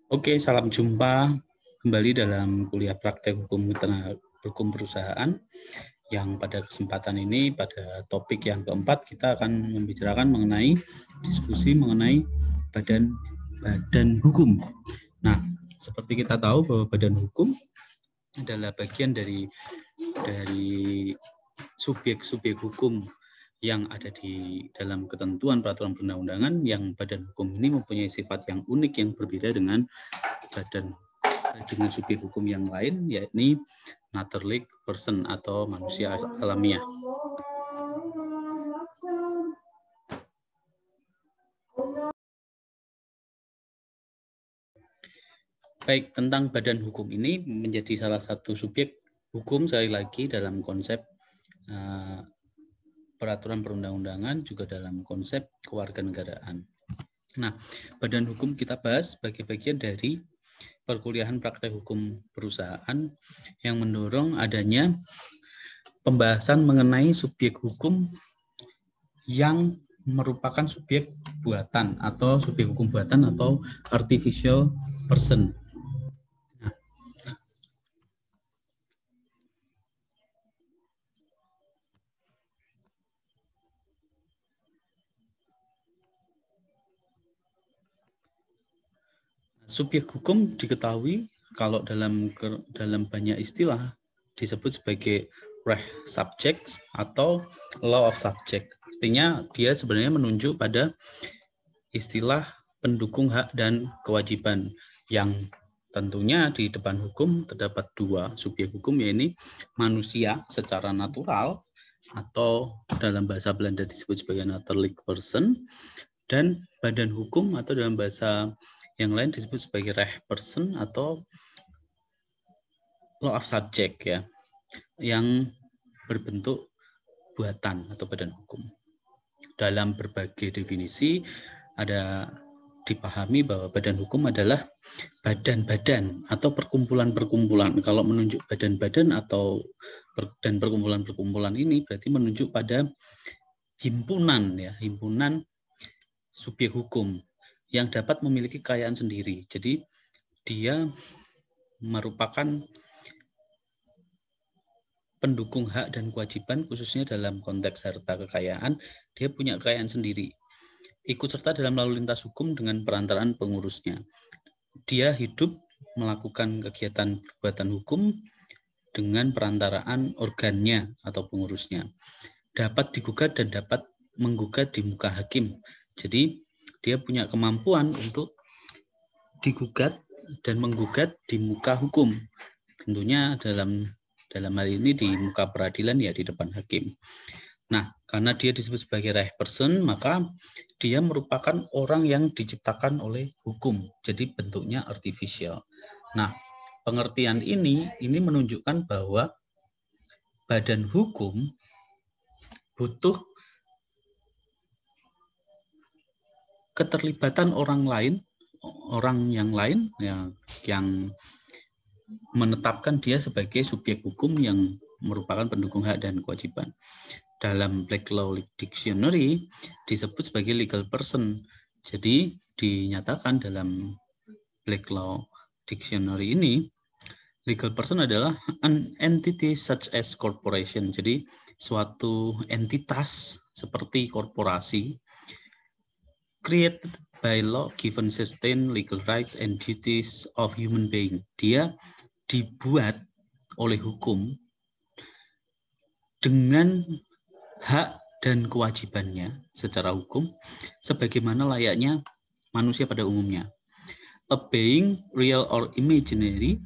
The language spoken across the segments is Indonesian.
Oke, salam jumpa kembali dalam kuliah praktek hukum perusahaan yang pada kesempatan ini pada topik yang keempat kita akan membicarakan mengenai diskusi mengenai badan hukum. Nah, seperti kita tahu bahwa badan hukum adalah bagian dari subjek-subjek hukum yang ada di dalam ketentuan peraturan perundang-undangan, yang badan hukum ini mempunyai sifat yang unik yang berbeda dengan subjek hukum yang lain, yakni naturalistic person atau manusia alamiah. Baik, tentang badan hukum ini menjadi salah satu subjek hukum sekali lagi dalam konsep peraturan perundang-undangan, juga dalam konsep kewarganegaraan. Nah, badan hukum kita bahas sebagai bagian dari perkuliahan praktek hukum perusahaan yang mendorong adanya pembahasan mengenai subjek hukum yang merupakan subjek buatan atau subjek hukum buatan atau artificial person. Subjek hukum diketahui kalau dalam banyak istilah disebut sebagai res subject atau law of subject. Artinya dia sebenarnya menunjuk pada istilah pendukung hak dan kewajiban, yang tentunya di depan hukum terdapat dua subjek hukum, yaitu manusia secara natural atau dalam bahasa Belanda disebut sebagai naturalistic person, dan badan hukum atau dalam bahasa yang lain disebut sebagai res person atau law of subject, ya, yang berbentuk buatan atau badan hukum. Dalam berbagai definisi ada dipahami bahwa badan hukum adalah badan-badan atau perkumpulan-perkumpulan. Kalau menunjuk badan-badan dan perkumpulan-perkumpulan ini berarti menunjuk pada himpunan, ya, himpunan subjek hukum yang dapat memiliki kekayaan sendiri. Jadi dia merupakan pendukung hak dan kewajiban, khususnya dalam konteks harta kekayaan, dia punya kekayaan sendiri. Ikut serta dalam lalu lintas hukum dengan perantaraan pengurusnya. Dia hidup melakukan kegiatan perbuatan hukum dengan perantaraan organnya atau pengurusnya. Dapat digugat dan dapat menggugat di muka hakim. Jadi dia punya kemampuan untuk digugat dan menggugat di muka hukum. Tentunya dalam hal ini di muka peradilan, ya, di depan hakim. Nah, karena dia disebut sebagai res person, maka dia merupakan orang yang diciptakan oleh hukum. Jadi bentuknya artificial. Nah, pengertian ini menunjukkan bahwa badan hukum butuh keterlibatan orang yang lain yang menetapkan dia sebagai subjek hukum yang merupakan pendukung hak dan kewajiban. Dalam Black Law Dictionary disebut sebagai legal person. Jadi dinyatakan dalam Black Law Dictionary ini, legal person adalah an entity such as corporation. Jadi suatu entitas seperti korporasi, created by law given certain legal rights and duties of human being. Dia dibuat oleh hukum dengan hak dan kewajibannya secara hukum sebagaimana layaknya manusia pada umumnya. A being, real or imaginary,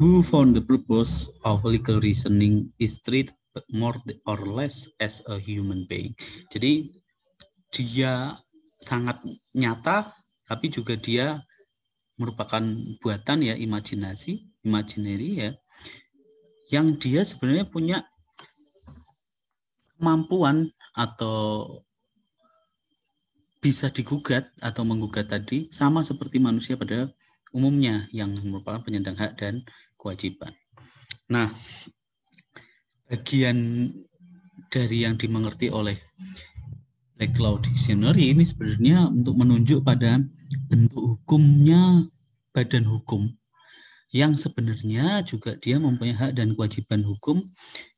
who for the purpose of legal reasoning is treated more or less as a human being. Jadi dia sangat nyata, tapi juga dia merupakan buatan, ya, imaginary, ya, yang dia sebenarnya punya kemampuan atau bisa digugat atau menggugat tadi sama seperti manusia pada umumnya yang merupakan penyandang hak dan kewajiban. Nah, bagian dari yang dimengerti oleh Black Law Dictionary ini sebenarnya untuk menunjuk pada bentuk hukumnya badan hukum yang sebenarnya juga dia mempunyai hak dan kewajiban hukum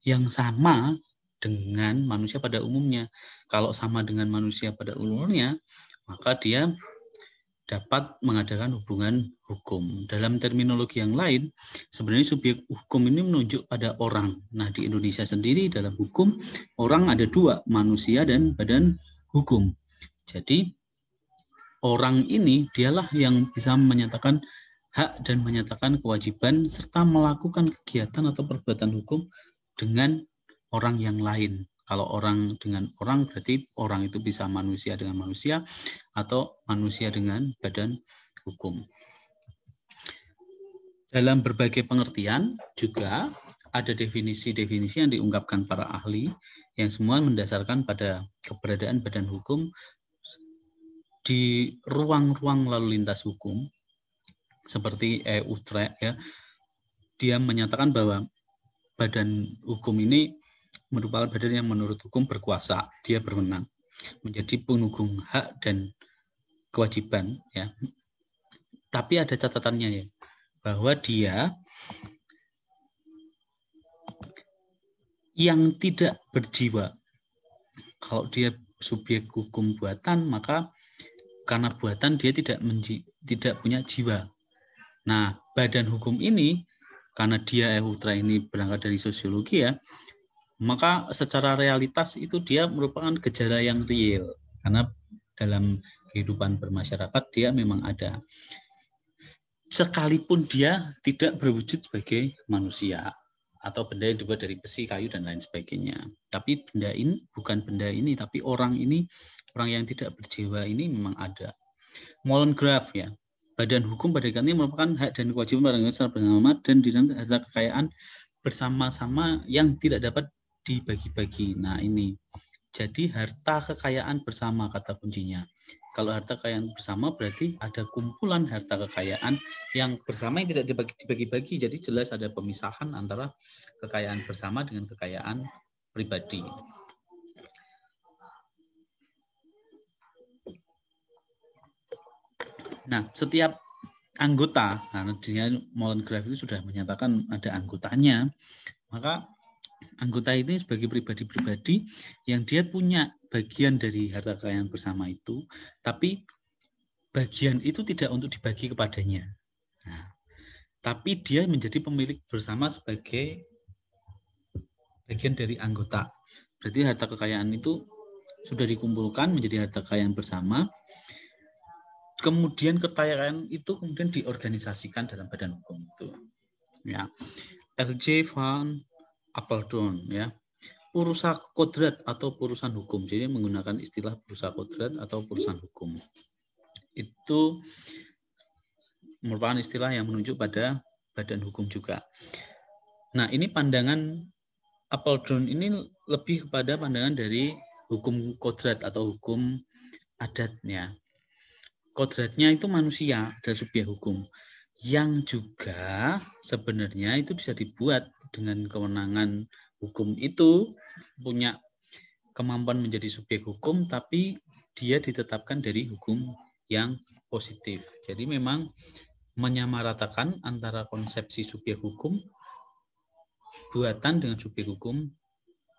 yang sama dengan manusia pada umumnya. Kalau sama dengan manusia pada umumnya, maka dia dapat mengadakan hubungan hukum. Dalam terminologi yang lain, sebenarnya subjek hukum ini menunjuk pada orang. Nah, di Indonesia sendiri dalam hukum, orang ada dua, manusia dan badan hukum. Jadi, orang ini dialah yang bisa menyatakan hak dan menyatakan kewajiban serta melakukan kegiatan atau perbuatan hukum dengan orang yang lain. Kalau orang dengan orang berarti orang itu bisa manusia dengan manusia atau manusia dengan badan hukum. Dalam berbagai pengertian juga ada definisi-definisi yang diungkapkan para ahli yang semua mendasarkan pada keberadaan badan hukum di ruang-ruang lalu lintas hukum seperti Utrecht ya, dia menyatakan bahwa badan hukum ini merupakan badan yang menurut hukum berkuasa, dia berwenang menjadi penanggung hak dan kewajiban ya. Tapi ada catatannya ya, bahwa dia yang tidak berjiwa. Kalau dia subjek hukum buatan, maka karena buatan dia tidak punya jiwa. Nah, badan hukum ini karena dia Utrecht ini berangkat dari sosiologi ya, maka secara realitas itu dia merupakan gejala yang real karena dalam kehidupan bermasyarakat dia memang ada. Sekalipun dia tidak berwujud sebagai manusia atau benda yang dibuat dari besi, kayu dan lain sebagainya. Tapi benda ini bukan benda ini, tapi orang ini, orang yang tidak berjiwa ini memang ada. Molengraf ya, badan hukum pada hakikatnya merupakan hak dan kewajiban orang secara bersama dan di dalam harta kekayaan bersama-sama yang tidak dapat dibagi-bagi. Nah ini, jadi harta kekayaan bersama kata kuncinya. Kalau harta kekayaan bersama berarti ada kumpulan harta kekayaan yang bersama yang tidak dibagi-bagi. Jadi jelas ada pemisahan antara kekayaan bersama dengan kekayaan pribadi. Nah, setiap anggota, karena dia Molengraf itu sudah menyatakan ada anggotanya, maka anggota ini sebagai pribadi-pribadi yang dia punya bagian dari harta kekayaan bersama itu, tapi bagian itu tidak untuk dibagi kepadanya. Nah, tapi dia menjadi pemilik bersama sebagai bagian dari anggota. Berarti harta kekayaan itu sudah dikumpulkan menjadi harta kekayaan bersama. Kemudian kekayaan itu kemudian diorganisasikan dalam badan hukum itu. Ya, L.J. van Apeldoorn ya, Purusha Kodrat atau purusan hukum. Jadi menggunakan istilah Purusha Kodrat atau purusan hukum. Itu merupakan istilah yang menunjuk pada badan hukum juga. Nah, ini pandangan Apeldoorn ini lebih kepada pandangan dari hukum kodrat atau hukum adatnya. Kodratnya itu manusia dan subjek hukum yang juga sebenarnya itu bisa dibuat dengan kewenangan hukum itu punya kemampuan menjadi subjek hukum, tapi dia ditetapkan dari hukum yang positif. Jadi memang menyamaratakan antara konsepsi subjek hukum buatan dengan subjek hukum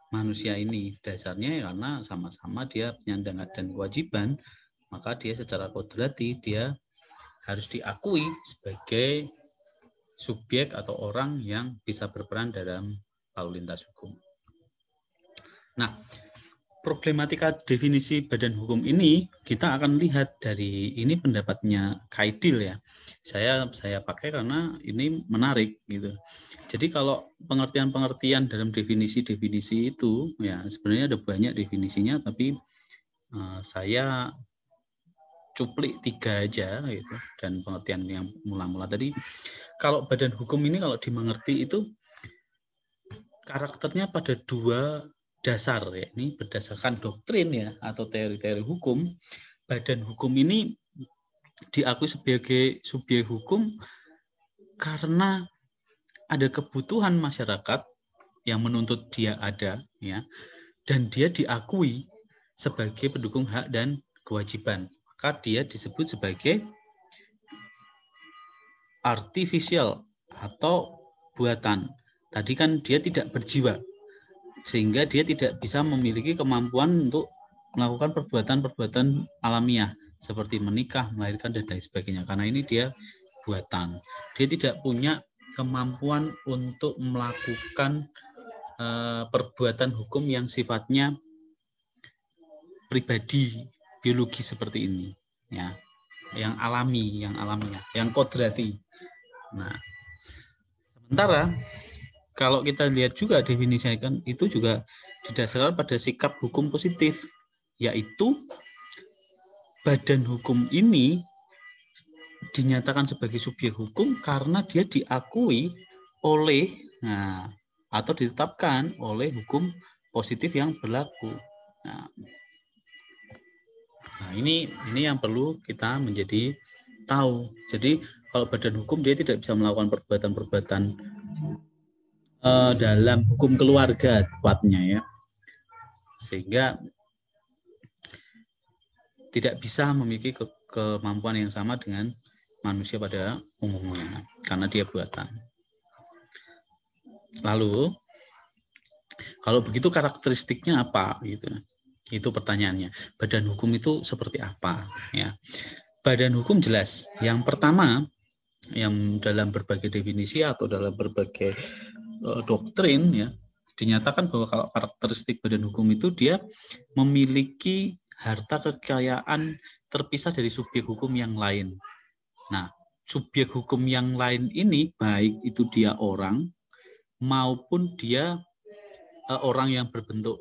manusia ini. Dasarnya karena sama-sama dia penyandang hak dan kewajiban, maka dia secara kodrati dia harus diakui sebagai subjek atau orang yang bisa berperan dalam lalu lintas hukum. Nah, problematika definisi badan hukum ini kita akan lihat dari ini pendapatnya Kaidil ya. Saya pakai karena ini menarik gitu. Jadi kalau pengertian-pengertian dalam definisi-definisi itu ya sebenarnya ada banyak definisinya, tapi saya cuplik 3 aja gitu, dan pengertian yang mula-mula tadi. Kalau badan hukum ini kalau dimengerti itu karakternya pada 2 dasar ya, ini berdasarkan doktrin ya atau teori-teori hukum. Badan hukum ini diakui sebagai subjek hukum karena ada kebutuhan masyarakat yang menuntut dia ada ya, dan dia diakui sebagai pendukung hak dan kewajiban, maka dia disebut sebagai artificial atau buatan. Tadi kan dia tidak berjiwa, sehingga dia tidak bisa memiliki kemampuan untuk melakukan perbuatan-perbuatan alamiah seperti menikah, melahirkan, dan lain sebagainya. Karena ini dia buatan. Dia tidak punya kemampuan untuk melakukan perbuatan hukum yang sifatnya pribadi, biologi seperti ini, ya, yang alami, yang alamiah, yang kodrati. Nah, sementara kalau kita lihat juga definisikan itu juga didasarkan pada sikap hukum positif, yaitu badan hukum ini dinyatakan sebagai subjek hukum karena dia diakui oleh atau ditetapkan oleh hukum positif yang berlaku. Nah, ini yang perlu kita menjadi tahu. Jadi kalau badan hukum dia tidak bisa melakukan perbuatan-perbuatan dalam hukum keluarga tepatnya, ya, sehingga tidak bisa memiliki kemampuan yang sama dengan manusia pada umumnya karena dia buatan. Lalu kalau begitu karakteristiknya apa gitu? Itu pertanyaannya. Badan hukum itu seperti apa, ya? Badan hukum jelas. Yang pertama, yang dalam berbagai definisi atau dalam berbagai doktrin, ya, dinyatakan bahwa kalau karakteristik badan hukum itu dia memiliki harta kekayaan terpisah dari subjek hukum yang lain. Nah, subjek hukum yang lain ini baik itu dia orang maupun dia orang yang berbentuk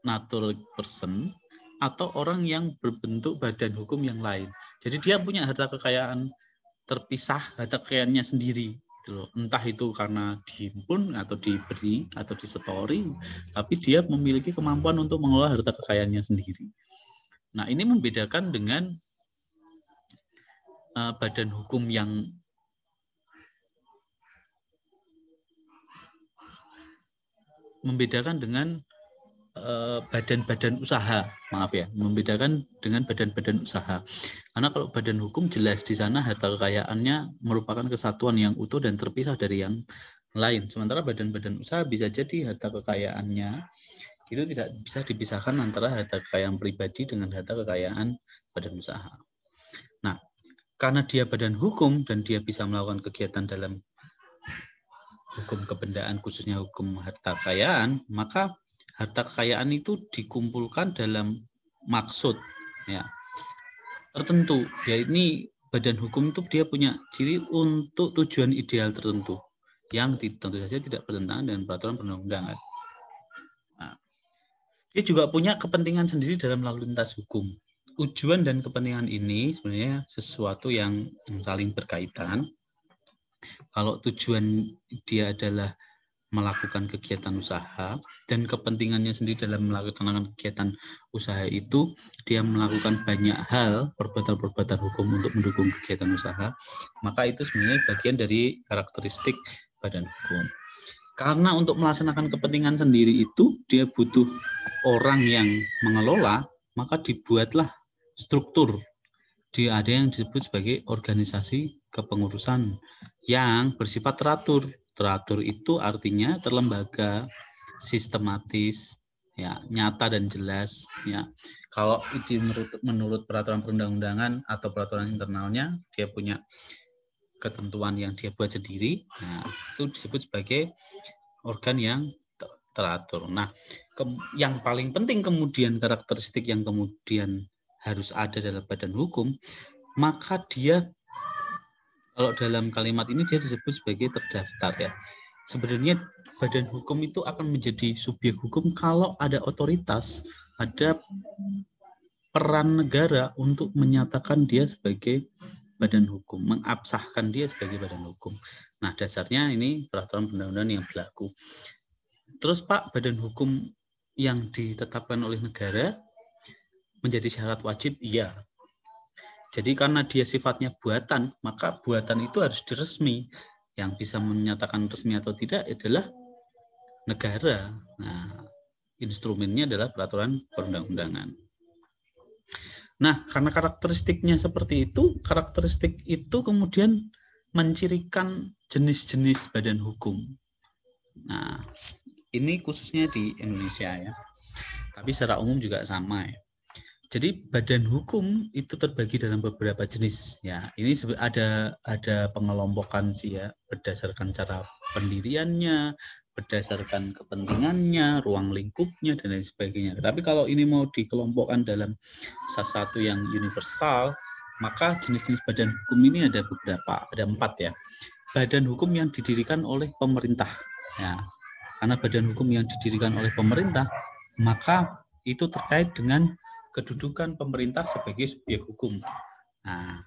natural person atau orang yang berbentuk badan hukum yang lain. Jadi dia punya harta kekayaan terpisah, harta kekayaannya sendiri gitu loh. Entah itu karena dihimpun atau diberi atau disetori, tapi dia memiliki kemampuan untuk mengelola harta kekayaannya sendiri. Nah, ini membedakan dengan badan hukum yang badan-badan usaha, membedakan dengan badan-badan usaha. Karena kalau badan hukum jelas di sana harta kekayaannya merupakan kesatuan yang utuh dan terpisah dari yang lain. Sementara badan-badan usaha bisa jadi harta kekayaannya itu tidak bisa dipisahkan antara harta kekayaan pribadi dengan harta kekayaan badan usaha. Nah, karena dia badan hukum dan dia bisa melakukan kegiatan dalam hukum kebendaan, khususnya hukum harta kekayaan, maka harta kekayaan itu dikumpulkan dalam maksud, ya, tertentu. Ya, ini badan hukum itu dia punya ciri untuk tujuan ideal tertentu yang tentu saja tidak bertentangan dengan peraturan perundang-undangan. Nah, dia juga punya kepentingan sendiri dalam lalu lintas hukum. Tujuan dan kepentingan ini sebenarnya sesuatu yang saling berkaitan. Kalau tujuan dia adalah melakukan kegiatan usaha dan kepentingannya sendiri dalam melakukan kegiatan usaha itu, dia melakukan banyak hal, perbuatan-perbuatan hukum untuk mendukung kegiatan usaha, maka itu sebenarnya bagian dari karakteristik badan hukum. Karena untuk melaksanakan kepentingan sendiri itu dia butuh orang yang mengelola, maka dibuatlah struktur. Dia ada yang disebut sebagai organisasi kepengurusan yang bersifat teratur. Teratur itu artinya terlembaga, sistematis, ya, nyata dan jelas, ya. Kalau menurut peraturan perundang-undangan atau peraturan internalnya, dia punya ketentuan yang dia buat sendiri. Nah, itu disebut sebagai organ yang teratur. Nah, yang paling penting kemudian karakteristik yang kemudian harus ada dalam badan hukum, maka dia, kalau dalam kalimat ini dia disebut sebagai terdaftar, ya. Sebenarnya badan hukum itu akan menjadi subjek hukum kalau ada otoritas, ada peran negara untuk menyatakan dia sebagai badan hukum, mengabsahkan dia sebagai badan hukum. Nah, dasarnya ini peraturan perundang-undangan yang berlaku. Terus Pak, badan hukum yang ditetapkan oleh negara menjadi syarat wajib? Iya. Jadi karena dia sifatnya buatan, maka buatan itu harus diresmi. Yang bisa menyatakan resmi atau tidak adalah negara. Nah, instrumennya adalah peraturan perundang-undangan. Nah, karena karakteristiknya seperti itu, karakteristik itu kemudian mencirikan jenis-jenis badan hukum. Nah, ini khususnya di Indonesia ya. Tapi secara umum juga sama ya. Jadi badan hukum itu terbagi dalam beberapa jenis ya. Ini ada pengelompokan sih ya, berdasarkan cara pendiriannya, berdasarkan kepentingannya, ruang lingkupnya dan lain sebagainya. Tapi kalau ini mau dikelompokkan dalam salah satu yang universal, maka jenis-jenis badan hukum ini ada beberapa, ada 4 ya. Badan hukum yang didirikan oleh pemerintah ya. Karena badan hukum yang didirikan oleh pemerintah, maka itu terkait dengan kedudukan pemerintah sebagai subjek hukum. Nah,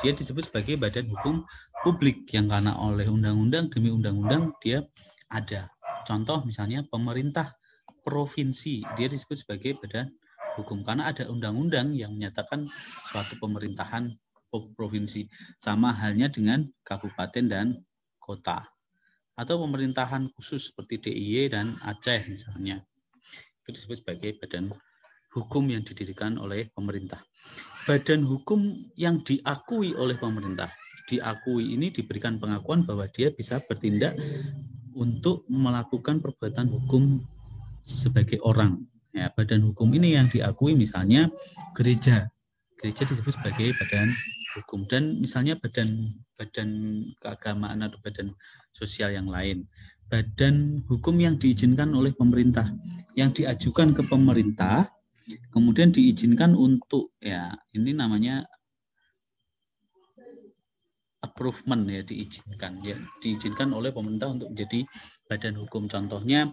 dia disebut sebagai badan hukum publik yang karena oleh undang-undang demi undang-undang dia ada. Contoh misalnya pemerintah provinsi, dia disebut sebagai badan hukum karena ada undang-undang yang menyatakan suatu pemerintahan provinsi. Sama halnya dengan kabupaten dan kota. Atau pemerintahan khusus seperti DIY dan Aceh misalnya. Itu disebut sebagai badan hukum yang didirikan oleh pemerintah. Badan hukum yang diakui oleh pemerintah. Diakui ini diberikan pengakuan bahwa dia bisa bertindak untuk melakukan perbuatan hukum sebagai orang. Ya, badan hukum ini yang diakui misalnya gereja. Gereja disebut sebagai badan hukum dan misalnya badan keagamaan atau badan sosial yang lain. Badan hukum yang diizinkan oleh pemerintah, yang diajukan ke pemerintah, kemudian diizinkan untuk ya ini namanya approvement ya, diizinkan oleh pemerintah untuk menjadi badan hukum. Contohnya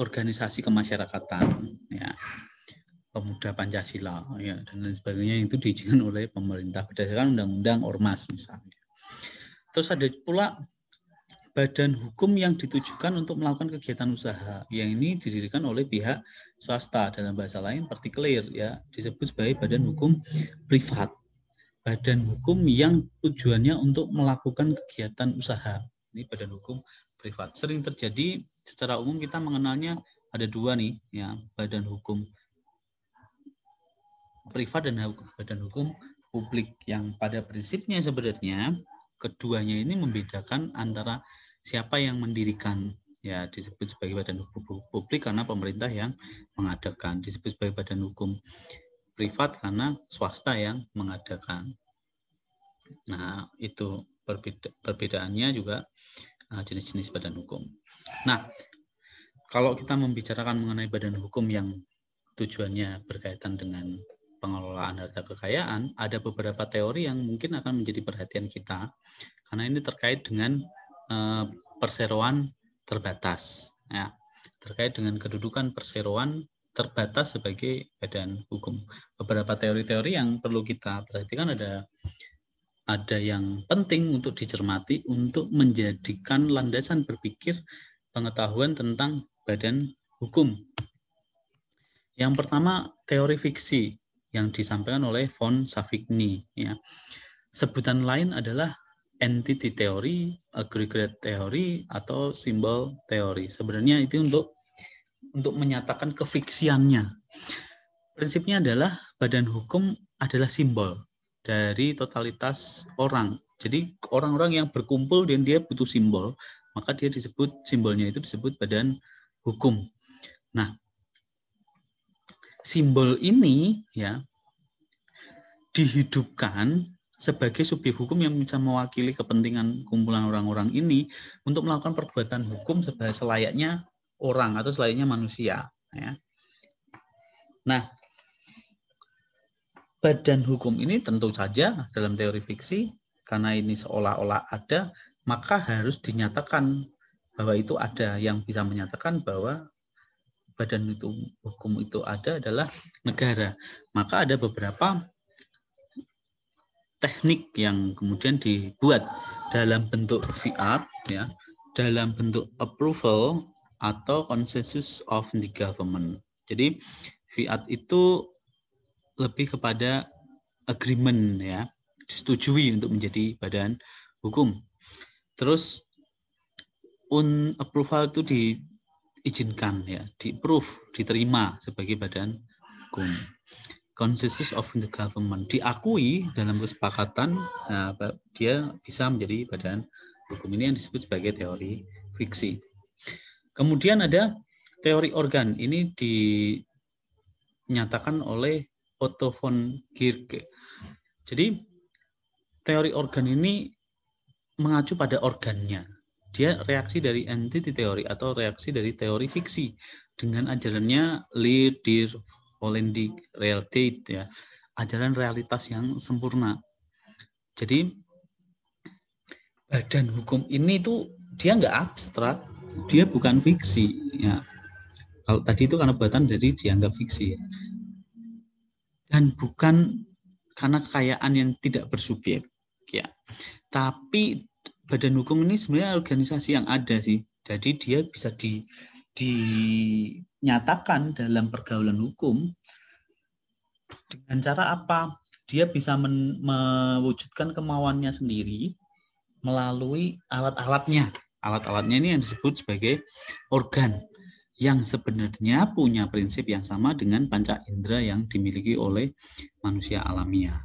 organisasi kemasyarakatan ya, Pemuda Pancasila ya dan lain sebagainya itu diizinkan oleh pemerintah berdasarkan undang-undang ormas misalnya. Terus ada pula badan hukum yang ditujukan untuk melakukan kegiatan usaha yang ini didirikan oleh pihak swasta, dalam bahasa lain partikular ya, disebut sebagai badan hukum privat. Badan hukum yang tujuannya untuk melakukan kegiatan usaha, ini badan hukum privat. Sering terjadi secara umum kita mengenalnya ada 2 nih ya, badan hukum privat dan badan hukum publik, yang pada prinsipnya sebenarnya keduanya ini membedakan antara siapa yang mendirikan ya, disebut sebagai badan hukum publik karena pemerintah yang mengadakan, disebut sebagai badan hukum privat karena swasta yang mengadakan. Nah, itu perbedaannya juga jenis-jenis badan hukum. Nah, kalau kita membicarakan mengenai badan hukum yang tujuannya berkaitan dengan pengelolaan harta kekayaan, ada beberapa teori yang mungkin akan menjadi perhatian kita karena ini terkait dengan perseroan terbatas ya, terkait dengan kedudukan perseroan terbatas sebagai badan hukum. Beberapa teori-teori yang perlu kita perhatikan ada yang penting untuk dicermati untuk menjadikan landasan berpikir pengetahuan tentang badan hukum. Yang pertama, teori fiksi yang disampaikan oleh von Savigny ya. Sebutan lain adalah entity theory, aggregate theory atau symbol theory. Sebenarnya itu untuk menyatakan kefiksiannya. Prinsipnya adalah badan hukum adalah simbol dari totalitas orang. Jadi orang-orang yang berkumpul dan dia butuh simbol, maka dia disebut, simbolnya itu disebut badan hukum. Nah, simbol ini ya dihidupkan sebagai subjek hukum yang bisa mewakili kepentingan kumpulan orang-orang ini untuk melakukan perbuatan hukum selayaknya orang atau selayaknya manusia ya. Nah, badan hukum ini tentu saja dalam teori fiksi karena ini seolah-olah ada, maka harus dinyatakan bahwa itu ada. Yang bisa menyatakan bahwa badan hukum itu ada adalah negara. Maka ada beberapa teknik yang kemudian dibuat dalam bentuk fiat ya, dalam bentuk approval atau consensus of the government. Jadi fiat itu lebih kepada agreement ya, disetujui untuk menjadi badan hukum. Terus approval itu diizinkan ya, di-approve, diterima sebagai badan hukum. consensus of the government, diakui dalam kesepakatan, dia bisa menjadi badan hukum. Ini yang disebut sebagai teori fiksi. Kemudian ada teori organ, ini dinyatakan oleh Otto von Guericke. Jadi teori organ ini mengacu pada organnya. Dia reaksi dari entity teori atau reaksi dari teori fiksi dengan ajarannya Leer, Dir, Vollendig, Realiteit, ya, ajaran realitas yang sempurna. Jadi badan hukum ini tuh dia nggak abstrak, dia bukan fiksi, ya. Kalau tadi itu karena buatan dari dianggap fiksi, ya. Dan bukan karena kekayaan yang tidak bersubjek, ya. Tapi badan hukum ini sebenarnya organisasi yang ada sih. Jadi dia bisa dinyatakan dalam pergaulan hukum dengan cara apa? Dia bisa mewujudkan kemauannya sendiri melalui alat-alatnya. Alat-alatnya ini yang disebut sebagai organ yang sebenarnya punya prinsip yang sama dengan panca indera yang dimiliki oleh manusia alamiah.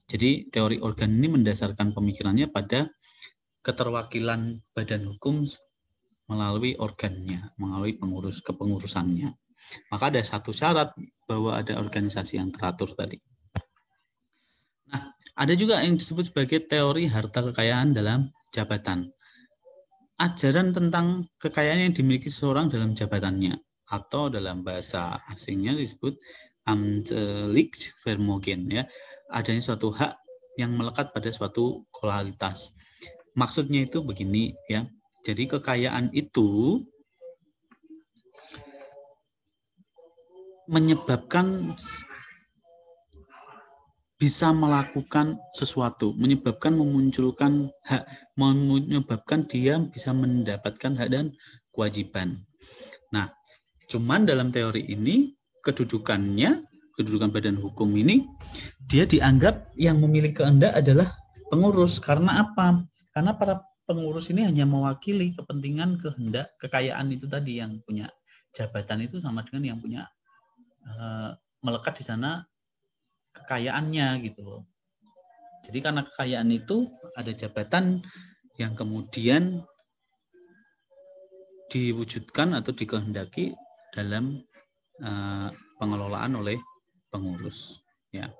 Jadi teori organ ini mendasarkan pemikirannya pada keterwakilan badan hukum melalui organnya, melalui kepengurusannya. Maka ada satu syarat bahwa ada organisasi yang teratur tadi. Nah, ada juga yang disebut sebagai teori harta kekayaan dalam jabatan. Ajaran tentang kekayaan yang dimiliki seseorang dalam jabatannya, atau dalam bahasa asingnya disebut amtelijk vermogen, ya. Adanya suatu hak yang melekat pada suatu kualitas. Maksudnya itu begini, ya. Jadi kekayaan itu menyebabkan bisa melakukan sesuatu, menyebabkan memunculkan hak, menyebabkan dia bisa mendapatkan hak dan kewajiban. Nah, cuman dalam teori ini kedudukan badan hukum ini, dia dianggap yang memiliki kehendak adalah pengurus. Karena apa? Karena para pengurus ini hanya mewakili kepentingan kehendak kekayaan itu tadi, yang punya jabatan itu sama dengan yang punya melekat di sana kekayaannya gitu loh. Jadi karena kekayaan itu ada jabatan yang kemudian diwujudkan atau dikehendaki dalam pengelolaan oleh pengurus, ya.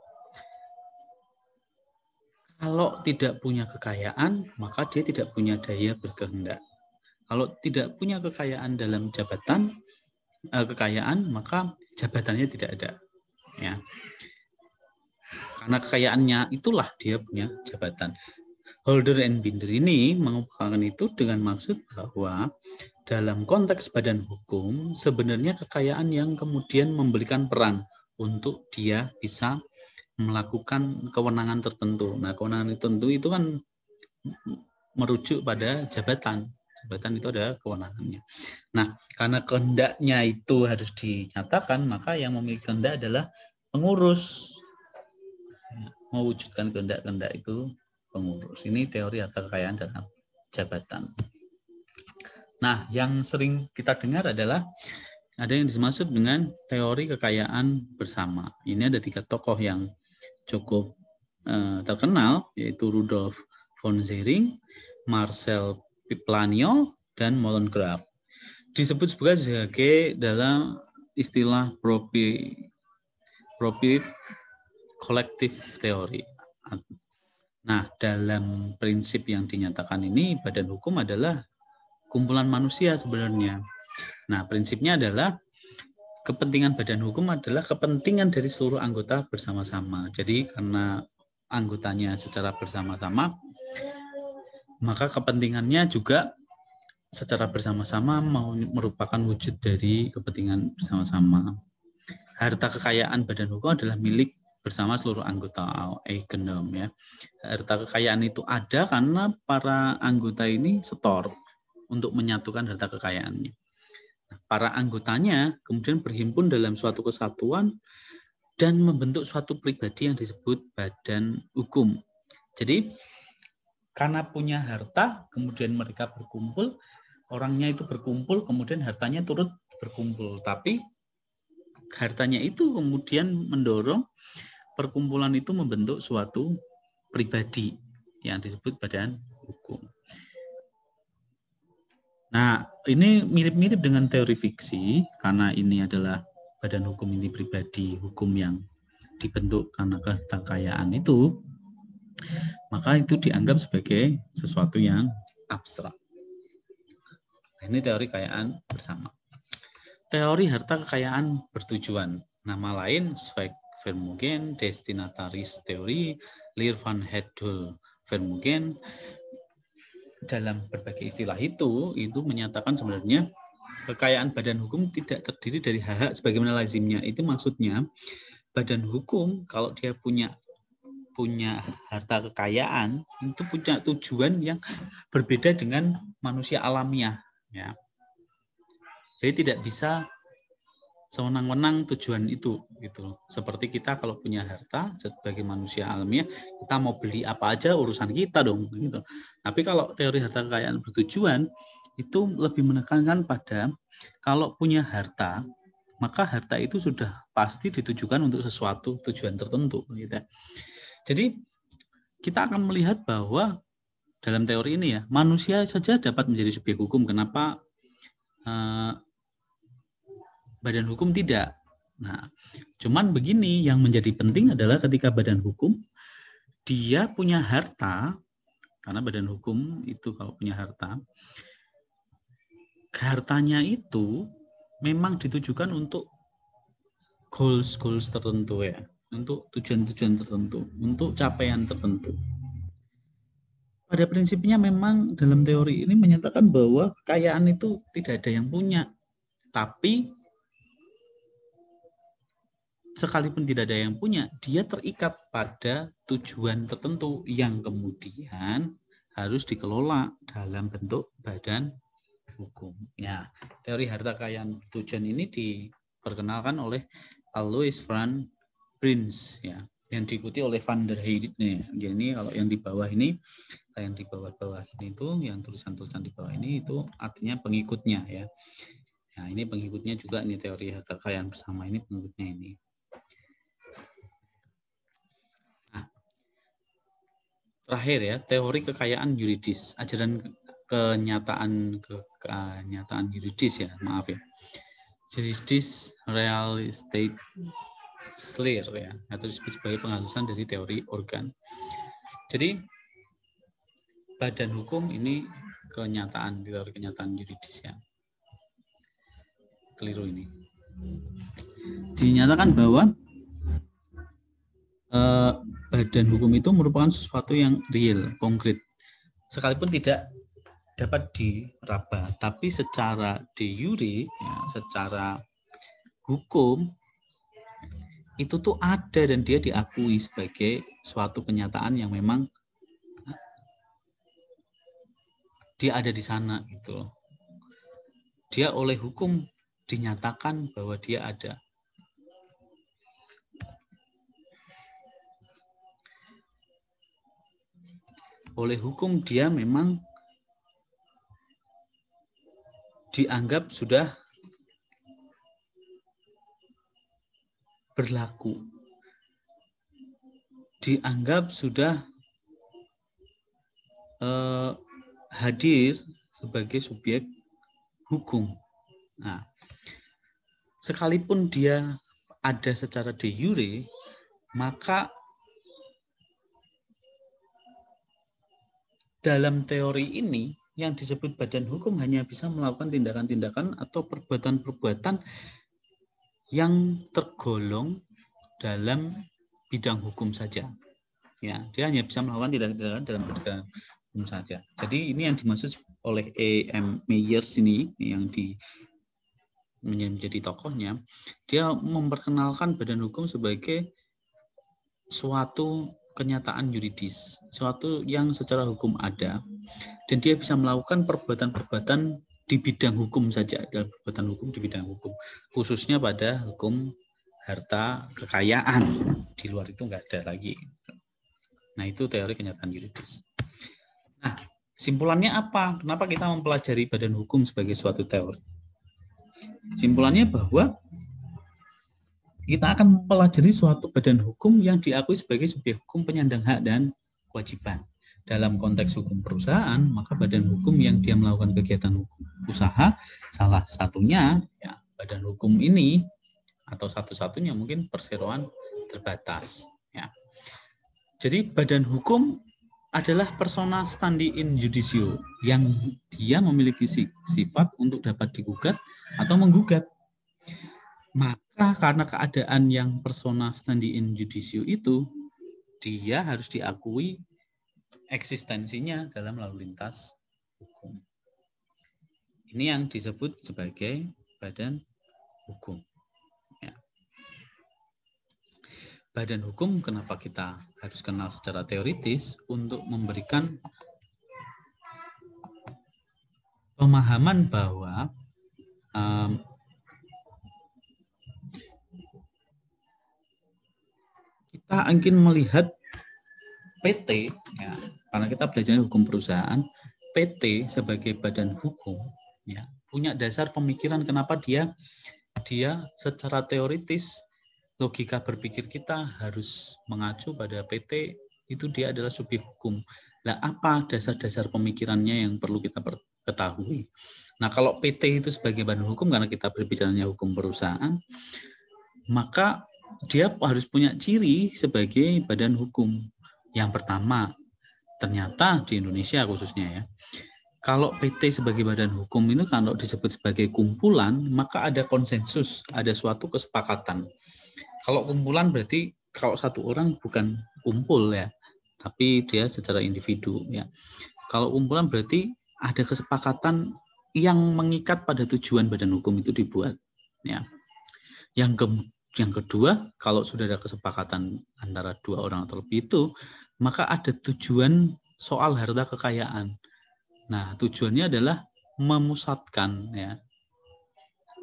Kalau tidak punya kekayaan, maka dia tidak punya daya berkehendak. Kalau tidak punya kekayaan dalam kekayaan, maka jabatannya tidak ada, ya. Karena kekayaannya itulah dia punya jabatan. Holder and Binder ini mengumpulkan itu dengan maksud bahwa dalam konteks badan hukum sebenarnya kekayaan yang kemudian memberikan peran untuk dia bisa melakukan kewenangan tertentu. Nah, kewenangan tertentu itu kan merujuk pada jabatan. Jabatan itu ada kewenangannya. Nah, karena kehendaknya itu harus dinyatakan, maka yang memiliki kehendak adalah pengurus. Mewujudkan kehendak-kehendak itu pengurus. Ini teori harta kekayaan dalam jabatan. Nah, yang sering kita dengar adalah ada yang dimaksud dengan teori kekayaan bersama. Ini ada 3 tokoh yang cukup terkenal, yaitu Rudolf von Zering, Marcel Planio, dan Molengrave. Disebut sebagai dalam istilah profit collective theory. Nah, dalam prinsip yang dinyatakan ini, badan hukum adalah kumpulan manusia sebenarnya. Nah, prinsipnya adalah kepentingan badan hukum adalah kepentingan dari seluruh anggota bersama-sama. Jadi karena anggotanya secara bersama-sama, maka kepentingannya juga secara bersama-sama merupakan wujud dari kepentingan bersama-sama. Harta kekayaan badan hukum adalah milik bersama seluruh anggota Eigenom, ya. Harta kekayaan itu ada karena para anggota ini setor untuk menyatukan harta kekayaannya. Para anggotanya kemudian berhimpun dalam suatu kesatuan dan membentuk suatu pribadi yang disebut badan hukum. Jadi karena punya harta, kemudian mereka berkumpul, orangnya itu berkumpul, kemudian hartanya turut berkumpul. Tapi hartanya itu kemudian mendorong perkumpulan itu membentuk suatu pribadi yang disebut badan hukum. Nah, ini mirip-mirip dengan teori fiksi karena ini adalah badan hukum inti pribadi, hukum yang dibentuk karena kekayaan itu, maka itu dianggap sebagai sesuatu yang abstrak. Ini teori kekayaan bersama. Teori harta kekayaan bertujuan. Nama lain Vermeulen, destinataris teori, Leer van Hedel, Vermeulen. Dalam berbagai istilah itu menyatakan sebenarnya kekayaan badan hukum tidak terdiri dari hak-hak sebagaimana lazimnya. Itu maksudnya badan hukum kalau dia punya harta kekayaan itu punya tujuan yang berbeda dengan manusia alamiah, ya. Jadi tidak bisa sewenang-wenang tujuan itu gitu. Seperti kita kalau punya harta sebagai manusia alamiah, kita mau beli apa aja urusan kita dong gitu. Tapi kalau teori harta kekayaan bertujuan itu lebih menekankan pada kalau punya harta, maka harta itu sudah pasti ditujukan untuk sesuatu tujuan tertentu gitu. Jadi kita akan melihat bahwa dalam teori ini ya, manusia saja dapat menjadi subjek hukum. Kenapa badan hukum tidak? Nah, cuman begini, yang menjadi penting adalah ketika badan hukum dia punya harta, karena badan hukum itu kalau punya harta, hartanya itu memang ditujukan untuk goals tertentu ya, untuk tujuan tertentu, untuk capaian tertentu. Pada prinsipnya memang dalam teori ini menyatakan bahwa kekayaan itu tidak ada yang punya, tapi sekalipun tidak ada yang punya, dia terikat pada tujuan tertentu yang kemudian harus dikelola dalam bentuk badan hukum. Ya, teori harta kekayaan tujuan ini diperkenalkan oleh Alois van Bruns, ya, yang diikuti oleh Van der Heijden. Jadi kalau yang di bawah ini, yang di bawah-bawah ini itu, yang tulisan-tulisan di bawah ini itu artinya pengikutnya, ya. Nah, ini pengikutnya juga, ini teori harta kekayaan bersama ini pengikutnya ini. Terakhir ya, teori kekayaan yuridis, ajaran kenyataan yuridis ya, maaf ya. Juridis real estate Schleyer ya, atau disebut sebagai penghalusan dari teori organ. Jadi badan hukum ini teori kenyataan yuridis ya. Keliru ini. Dinyatakan bahwa badan hukum itu merupakan sesuatu yang real, konkret. Sekalipun tidak dapat diraba, tapi secara de jure, ya, secara hukum itu tuh ada dan dia diakui sebagai suatu kenyataan yang memang dia ada di sana gitu. Dia oleh hukum dinyatakan bahwa dia ada. Oleh hukum dia memang dianggap sudah berlaku, dianggap sudah hadir sebagai subjek hukum. Nah, sekalipun dia ada secara de jure, maka dalam teori ini yang disebut badan hukum hanya bisa melakukan tindakan-tindakan atau perbuatan-perbuatan yang tergolong dalam bidang hukum saja. Ya, dia hanya bisa melakukan tindakan-tindakan dalam bidang hukum saja. Jadi ini yang dimaksud oleh E.M. Meyers ini yang menjadi tokohnya. Dia memperkenalkan badan hukum sebagai suatu kenyataan yuridis, suatu yang secara hukum ada, dan dia bisa melakukan perbuatan-perbuatan di bidang hukum saja, dalam perbuatan hukum di bidang hukum, khususnya pada hukum harta kekayaan. Di luar itu nggak ada lagi. Nah, itu teori kenyataan yuridis. Nah, simpulannya apa? Kenapa kita mempelajari badan hukum sebagai suatu teori? Simpulannya bahwa kita akan mempelajari suatu badan hukum yang diakui sebagai subjek hukum penyandang hak dan kewajiban. Dalam konteks hukum perusahaan, maka badan hukum yang dia melakukan kegiatan hukum usaha, salah satunya ya, badan hukum ini atau satu-satunya mungkin perseroan terbatas. Ya. Jadi badan hukum adalah persona standi in judicio yang dia memiliki sifat untuk dapat digugat atau menggugat. Maka karena keadaan yang persona standi in judicio itu, dia harus diakui eksistensinya dalam lalu lintas hukum. Ini yang disebut sebagai badan hukum. Ya. Badan hukum kenapa kita harus kenal secara teoritis untuk memberikan pemahaman bahwa kita ingin melihat PT, ya, karena kita belajar hukum perusahaan, PT sebagai badan hukum, ya, punya dasar pemikiran kenapa dia secara teoritis logika berpikir kita harus mengacu pada PT itu dia adalah subjek hukum. Nah, apa dasar-dasar pemikirannya yang perlu kita ketahui? Nah, kalau PT itu sebagai badan hukum karena kita berbicaranya hukum perusahaan, maka dia harus punya ciri sebagai badan hukum. Yang pertama, ternyata di Indonesia khususnya ya, kalau PT sebagai badan hukum ini kalau disebut sebagai kumpulan, maka ada konsensus, ada suatu kesepakatan. Kalau kumpulan berarti kalau satu orang bukan kumpul ya, tapi dia secara individu ya. Kalau kumpulan berarti ada kesepakatan yang mengikat pada tujuan badan hukum itu dibuat ya. Yang kedua, kalau sudah ada kesepakatan antara dua orang atau lebih itu, maka ada tujuan soal harta kekayaan. Nah, tujuannya adalah memusatkan ya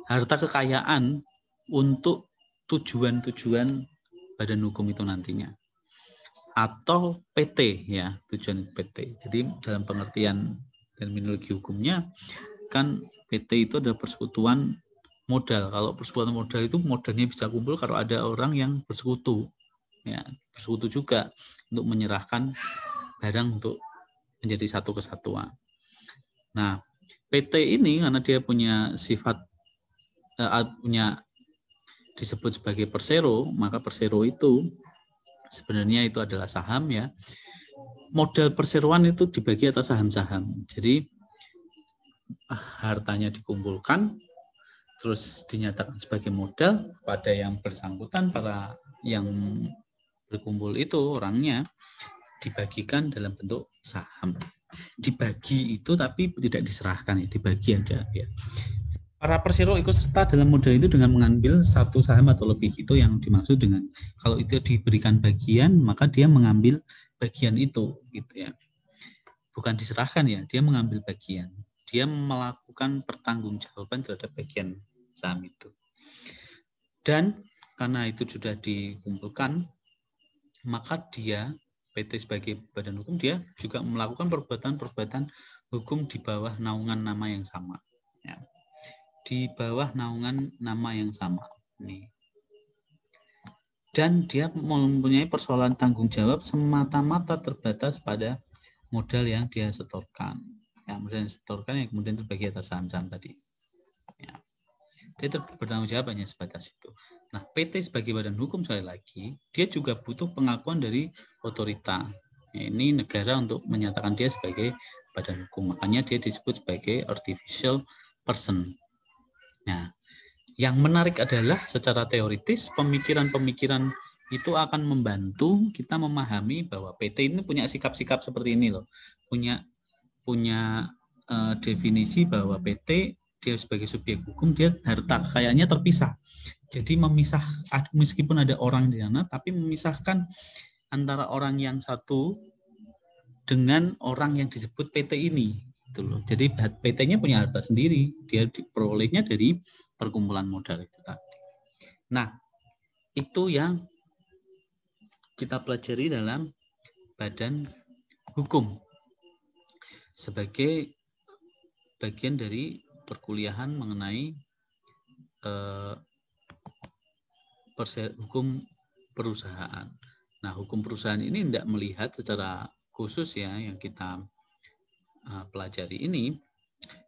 harta kekayaan untuk tujuan-tujuan badan hukum itu nantinya. Atau PT ya, tujuan PT. Jadi dalam pengertian terminologi hukumnya kan PT itu adalah persekutuan modal. Kalau persekutuan modal itu modalnya bisa kumpul kalau ada orang yang bersekutu. Ya, bersekutu juga untuk menyerahkan barang untuk menjadi satu kesatuan. Nah, PT ini karena dia punya sifat punya disebut sebagai persero, maka persero itu sebenarnya itu adalah saham ya. Modal perseroan itu dibagi atas saham-saham. Jadi hartanya dikumpulkan terus dinyatakan sebagai modal pada yang bersangkutan, para yang berkumpul itu orangnya dibagikan dalam bentuk saham. Dibagi itu tapi tidak diserahkan ya, dibagi aja ya. Para persero ikut serta dalam modal itu dengan mengambil satu saham atau lebih, itu yang dimaksud dengan kalau itu diberikan bagian maka dia mengambil bagian itu gitu ya. Bukan diserahkan ya, dia mengambil bagian. Dia melakukan pertanggungjawaban terhadap bagian saham itu. Dan karena itu sudah dikumpulkan, maka dia PT sebagai badan hukum dia juga melakukan perbuatan-perbuatan hukum di bawah naungan nama yang sama. Ya. Di bawah naungan nama yang sama. Nih. Dan dia mempunyai persoalan tanggung jawab semata-mata terbatas pada modal yang dia setorkan. Yang kemudian setorkan yang kemudian terbagi atas saham-saham tadi. Ya. Dia bertanggung jawab hanya sebatas itu. Nah, PT sebagai badan hukum sekali lagi, dia juga butuh pengakuan dari otorita. Ya, ini negara untuk menyatakan dia sebagai badan hukum. Makanya dia disebut sebagai artificial person. Nah, yang menarik adalah secara teoritis pemikiran-pemikiran itu akan membantu kita memahami bahwa PT ini punya sikap-sikap seperti ini loh. Punya definisi bahwa PT dia sebagai subjek hukum, dia harta kekayaannya terpisah. Jadi memisah, meskipun ada orang di sana, tapi memisahkan antara orang yang satu dengan orang yang disebut PT ini. Gitu loh. Jadi PT-nya punya harta sendiri, dia diperolehnya dari perkumpulan modal itu tadi. Nah, itu yang kita pelajari dalam badan hukum sebagai bagian dari perkuliahan mengenai hukum perusahaan. Nah, hukum perusahaan ini tidak melihat secara khusus ya yang kita pelajari ini,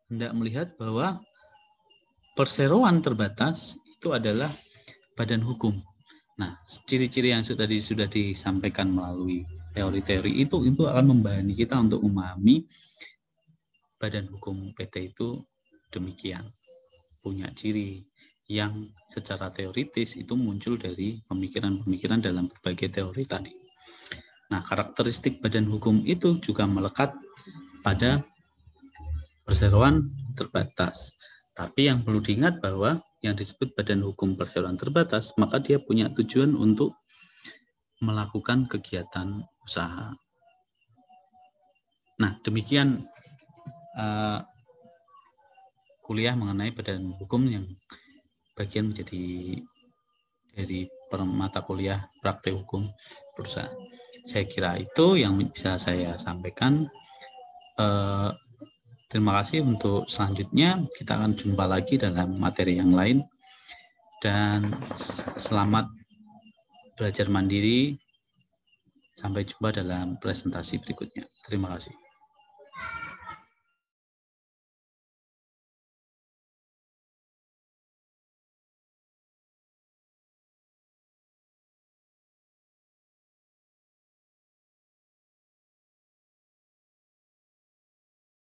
tidak melihat bahwa perseroan terbatas itu adalah badan hukum. Nah, ciri-ciri yang tadi sudah disampaikan melalui teori-teori itu akan membebani kita untuk memahami badan hukum PT itu demikian, punya ciri yang secara teoritis itu muncul dari pemikiran-pemikiran dalam berbagai teori tadi. Nah, karakteristik badan hukum itu juga melekat pada perseroan terbatas. Tapi yang perlu diingat bahwa yang disebut badan hukum perseroan terbatas, maka dia punya tujuan untuk melakukan kegiatan usaha. Nah, demikian kuliah mengenai badan hukum yang bagian menjadi dari mata kuliah praktek hukum perusahaan. Saya kira itu yang bisa saya sampaikan. Terima kasih untuk selanjutnya. Kita akan jumpa lagi dalam materi yang lain. Dan selamat belajar mandiri. Sampai jumpa dalam presentasi berikutnya. Terima kasih.